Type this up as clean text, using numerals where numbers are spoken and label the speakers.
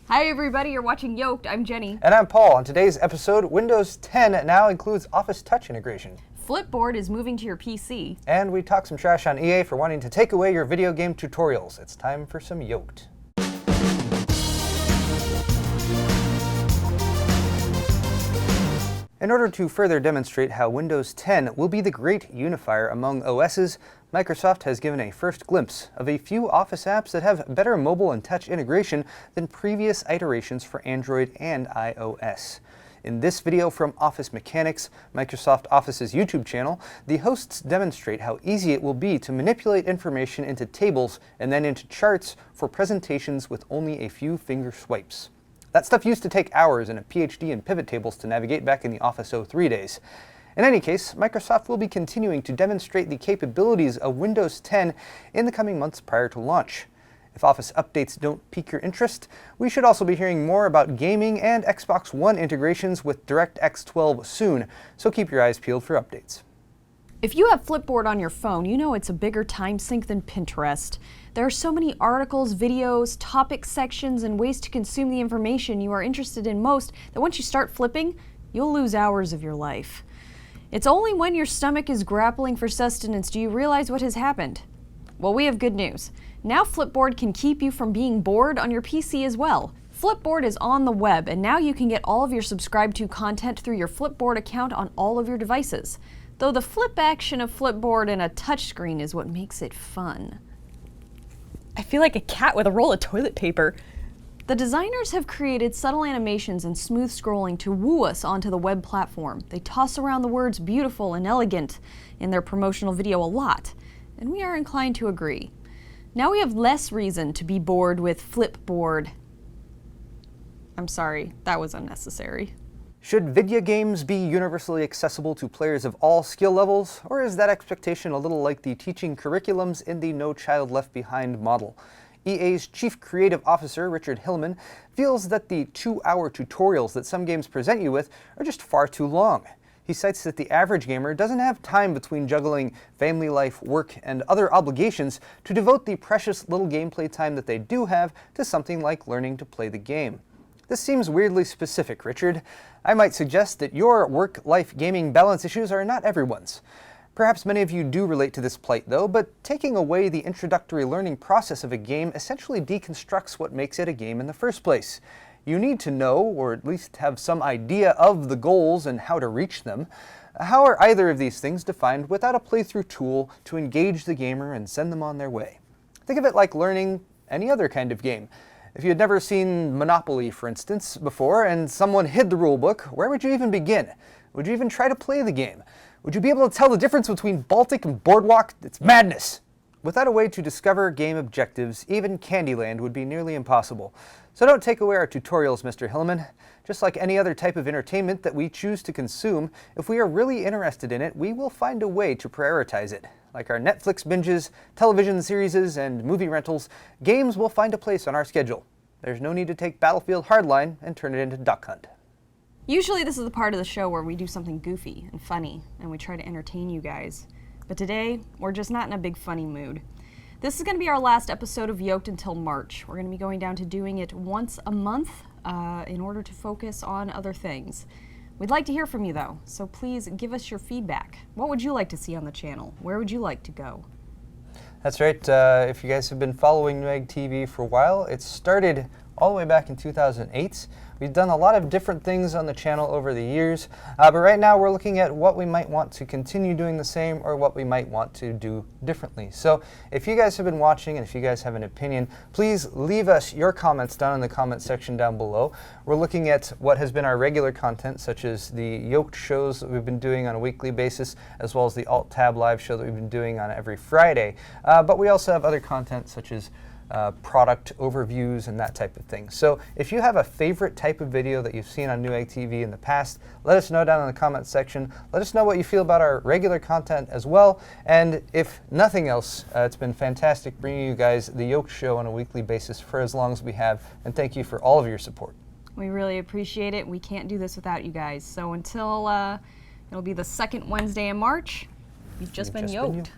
Speaker 1: Hi everybody, you're watching Yolk'd. I'm Jenny.
Speaker 2: And I'm Paul. On today's episode, Windows 10 now includes Office Touch integration.
Speaker 1: Flipboard is moving to your PC.
Speaker 2: And we talk some trash on EA for wanting to take away your video game tutorials. It's time for some Yolk'd. In order to further demonstrate how Windows 10 will be the great unifier among OSs, Microsoft has given a first glimpse of a few Office apps that have better mobile and touch integration than previous iterations for Android and iOS. In this video from Office Mechanics, Microsoft Office's YouTube channel, the hosts demonstrate how easy it will be to manipulate information into tables and then into charts for presentations with only a few finger swipes. That stuff used to take hours and a PhD in pivot tables to navigate back in the Office 03 days. In any case, Microsoft will be continuing to demonstrate the capabilities of Windows 10 in the coming months prior to launch. If Office updates don't pique your interest, we should also be hearing more about gaming and Xbox One integrations with DirectX 12 soon, so keep your eyes peeled for updates.
Speaker 1: If you have Flipboard on your phone, you know it's a bigger time sink than Pinterest. There are so many articles, videos, topic sections, and ways to consume the information you are interested in most that once you start flipping, you'll lose hours of your life. It's only when your stomach is grappling for sustenance do you realize what has happened. Well, we have good news. Now Flipboard can keep you from being bored on your PC as well. Flipboard is on the web, and now you can get all of your subscribed to content through your Flipboard account on all of your devices. Though the flip action of Flipboard in a touchscreen is what makes it fun. I feel like a cat with a roll of toilet paper. The designers have created subtle animations and smooth scrolling to woo us onto the web platform. They toss around the words beautiful and elegant in their promotional video a lot, and we are inclined to agree. Now we have less reason to be bored with Flipboard. I'm sorry, that was unnecessary.
Speaker 2: Should video games be universally accessible to players of all skill levels, or is that expectation a little like the teaching curriculums in the No Child Left Behind model? EA's Chief Creative Officer, Richard Hillman, feels that the 2-hour tutorials that some games present you with are just far too long. He cites that the average gamer doesn't have time between juggling family life, work, and other obligations to devote the precious little gameplay time that they do have to something like learning to play the game. This seems weirdly specific, Richard. I might suggest that your work-life gaming balance issues are not everyone's. Perhaps many of you do relate to this plight, though, but taking away the introductory learning process of a game essentially deconstructs what makes it a game in the first place. You need to know, or at least have some idea of the goals and how to reach them. How are either of these things defined without a playthrough tool to engage the gamer and send them on their way? Think of it like learning any other kind of game. If you had never seen Monopoly, for instance, before, and someone hid the rulebook, where would you even begin? Would you even try to play the game? Would you be able to tell the difference between Baltic and Boardwalk? It's madness! Without a way to discover game objectives, even Candyland would be nearly impossible. So don't take away our tutorials, Mr. Hillman. Just like any other type of entertainment that we choose to consume, if we are really interested in it, we will find a way to prioritize it. Like our Netflix binges, television series, and movie rentals, games will find a place on our schedule. There's no need to take Battlefield Hardline and turn it into Duck Hunt.
Speaker 1: Usually this is the part of the show where we do something goofy and funny, and we try to entertain you guys. But today, we're just not in a big funny mood. This is going to be our last episode of Yolk'd until March. We're going to be going down to doing it once a month in order to focus on other things. We'd like to hear from you though, so please give us your feedback. What would you like to see on the channel? Where would you like to go?
Speaker 2: That's right. If you guys have been following Newegg TV for a while, it started all the way back in 2008. We've done a lot of different things on the channel over the years, but right now we're looking at what we might want to continue doing the same or what we might want to do differently. So if you guys have been watching and if you guys have an opinion, please leave us your comments down in the comment section down below. We're looking at what has been our regular content, such as the Yolk'd shows that we've been doing on a weekly basis, as well as the Alt-Tab live show that we've been doing on every Friday. But we also have other content such as product overviews and that type of thing. So if you have a favorite type of video that you've seen on Newegg TV in the past, let us know down in the comment section. Let us know what you feel about our regular content as well. And if nothing else, it's been fantastic bringing you guys the Yolk'd show on a weekly basis for as long as we have. And thank you for all of your support.
Speaker 1: We really appreciate it. We can't do this without you guys. So until it'll be the second Wednesday in March, we've just been Yolk'd.